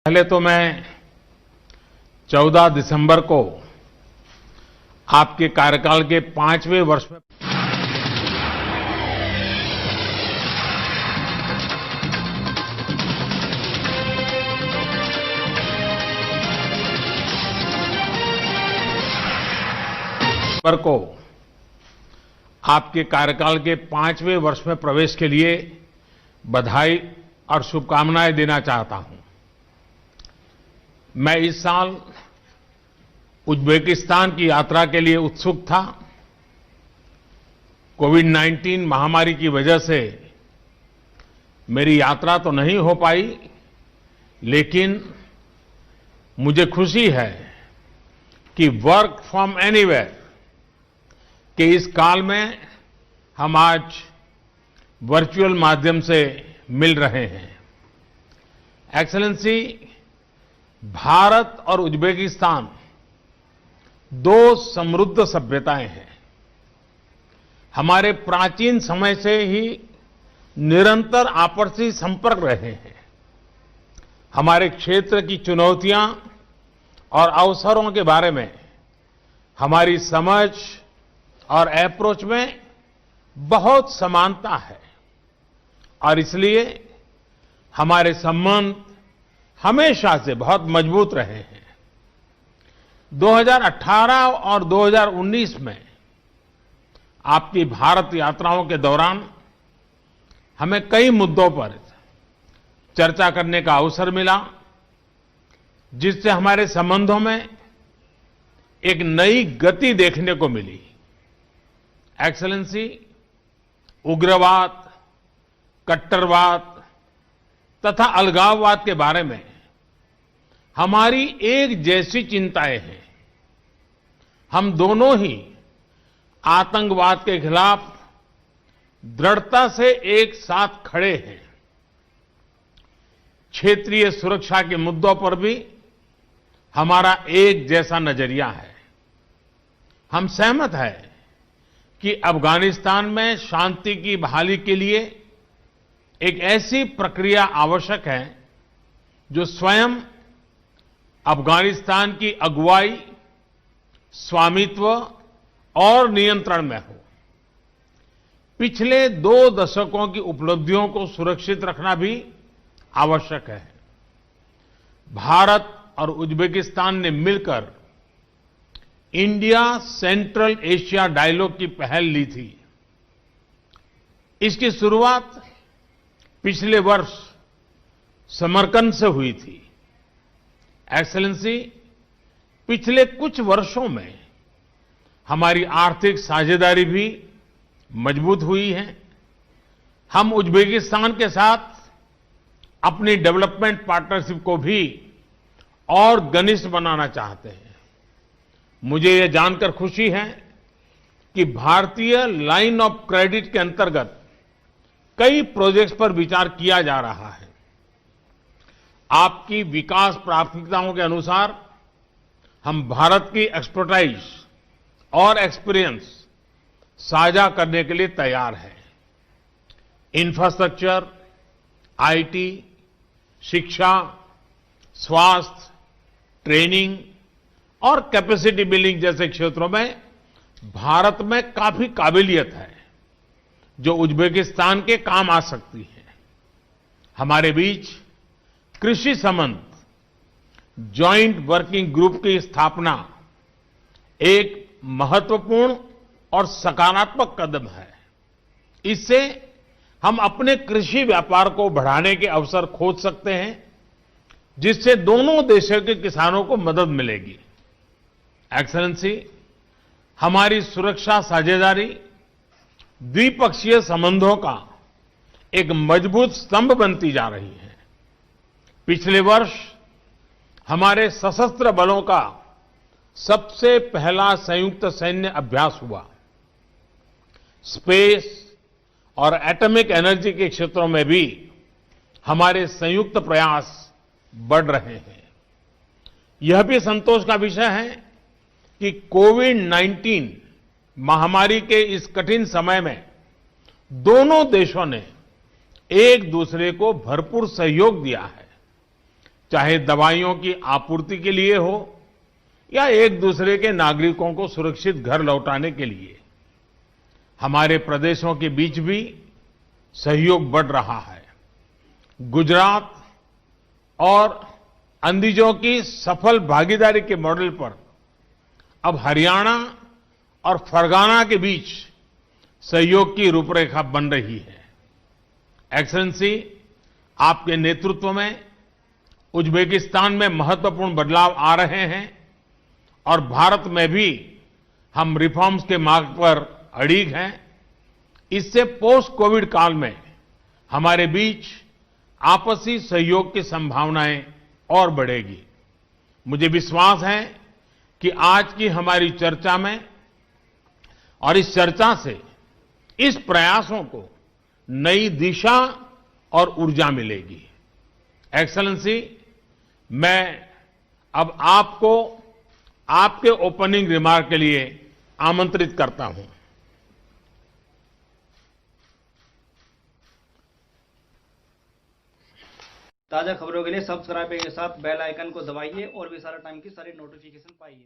पहले तो मैं 14 दिसंबर को आपके कार्यकाल के 5वें वर्ष में प्रवेश के लिए बधाई और शुभकामनाएं देना चाहता हूं। मैं इस साल उज्बेकिस्तान की यात्रा के लिए उत्सुक था। कोविड-19 महामारी की वजह से मेरी यात्रा तो नहीं हो पाई, लेकिन मुझे खुशी है कि वर्क फ्रॉम एनीवेयर के इस काल में हम आज वर्चुअल माध्यम से मिल रहे हैं। एक्सेलेंसी, भारत और उज्बेकिस्तान दो समृद्ध सभ्यताएं हैं। हमारे प्राचीन समय से ही निरंतर आपसी संपर्क रहे हैं। हमारे क्षेत्र की चुनौतियां और अवसरों के बारे में हमारी समझ और अप्रोच में बहुत समानता है और इसलिए हमारे संबंध हमेशा से बहुत मजबूत रहे हैं। 2018 और 2019 में आपकी भारत यात्राओं के दौरान हमें कई मुद्दों पर चर्चा करने का अवसर मिला, जिससे हमारे संबंधों में एक नई गति देखने को मिली। एक्सेलेंसी, उग्रवाद, कट्टरवाद तथा अलगाववाद के बारे में हमारी एक जैसी चिंताएं हैं। हम दोनों ही आतंकवाद के खिलाफ दृढ़ता से एक साथ खड़े हैं। क्षेत्रीय सुरक्षा के मुद्दों पर भी हमारा एक जैसा नजरिया है। हम सहमत हैं कि अफगानिस्तान में शांति की बहाली के लिए एक ऐसी प्रक्रिया आवश्यक है जो स्वयं अफगानिस्तान की अगुवाई, स्वामित्व और नियंत्रण में हो। पिछले 2 दशकों की उपलब्धियों को सुरक्षित रखना भी आवश्यक है। भारत और उज्बेकिस्तान ने मिलकर इंडिया सेंट्रल एशिया डायलॉग की पहल ली थी। इसकी शुरुआत पिछले वर्ष समरकंद से हुई थी। एक्सेलेंसी, पिछले कुछ वर्षों में हमारी आर्थिक साझेदारी भी मजबूत हुई है। हम उज्बेकिस्तान के साथ अपनी डेवलपमेंट पार्टनरशिप को भी और घनिष्ठ बनाना चाहते हैं। मुझे यह जानकर खुशी है कि भारतीय लाइन ऑफ क्रेडिट के अंतर्गत कई प्रोजेक्ट्स पर विचार किया जा रहा है। आपकी विकास प्राथमिकताओं के अनुसार हम भारत की एक्सपर्टाइज और एक्सपीरियंस साझा करने के लिए तैयार हैं। इंफ्रास्ट्रक्चर, आईटी, शिक्षा, स्वास्थ्य, ट्रेनिंग और कैपेसिटी बिल्डिंग जैसे क्षेत्रों में भारत में काफी काबिलियत है जो उज्बेकिस्तान के काम आ सकती है। हमारे बीच कृषि संबंध जॉइंट वर्किंग ग्रुप की स्थापना एक महत्वपूर्ण और सकारात्मक कदम है। इससे हम अपने कृषि व्यापार को बढ़ाने के अवसर खोज सकते हैं, जिससे दोनों देशों के किसानों को मदद मिलेगी। एक्सेलेंसी, हमारी सुरक्षा साझेदारी द्विपक्षीय संबंधों का एक मजबूत स्तंभ बनती जा रही है। पिछले वर्ष हमारे सशस्त्र बलों का सबसे पहला संयुक्त सैन्य अभ्यास हुआ। स्पेस और एटॉमिक एनर्जी के क्षेत्रों में भी हमारे संयुक्त प्रयास बढ़ रहे हैं। यह भी संतोष का विषय है कि कोविड-19 महामारी के इस कठिन समय में दोनों देशों ने एक दूसरे को भरपूर सहयोग दिया है। चाहे दवाइयों की आपूर्ति के लिए हो या एक दूसरे के नागरिकों को सुरक्षित घर लौटाने के लिए, हमारे प्रदेशों के बीच भी सहयोग बढ़ रहा है। गुजरात और अंदिजों की सफल भागीदारी के मॉडल पर अब हरियाणा और फरगाना के बीच सहयोग की रूपरेखा बन रही है। एक्सेलेंसी, आपके नेतृत्व में उज्बेकिस्तान में महत्वपूर्ण बदलाव आ रहे हैं और भारत में भी हम रिफॉर्म्स के मार्ग पर अड़िग हैं। इससे पोस्ट कोविड काल में हमारे बीच आपसी सहयोग की संभावनाएं और बढ़ेगी। मुझे विश्वास है कि आज की हमारी चर्चा में और इस चर्चा से इस प्रयासों को नई दिशा और ऊर्जा मिलेगी। एक्सेलेंसी, मैं अब आपको आपके ओपनिंग रिमार्क के लिए आमंत्रित करता हूं। ताजा खबरों के लिए सब्सक्राइब के साथ बेल आइकन को दबाइए और भी सारा टाइम की सारी नोटिफिकेशन पाइए।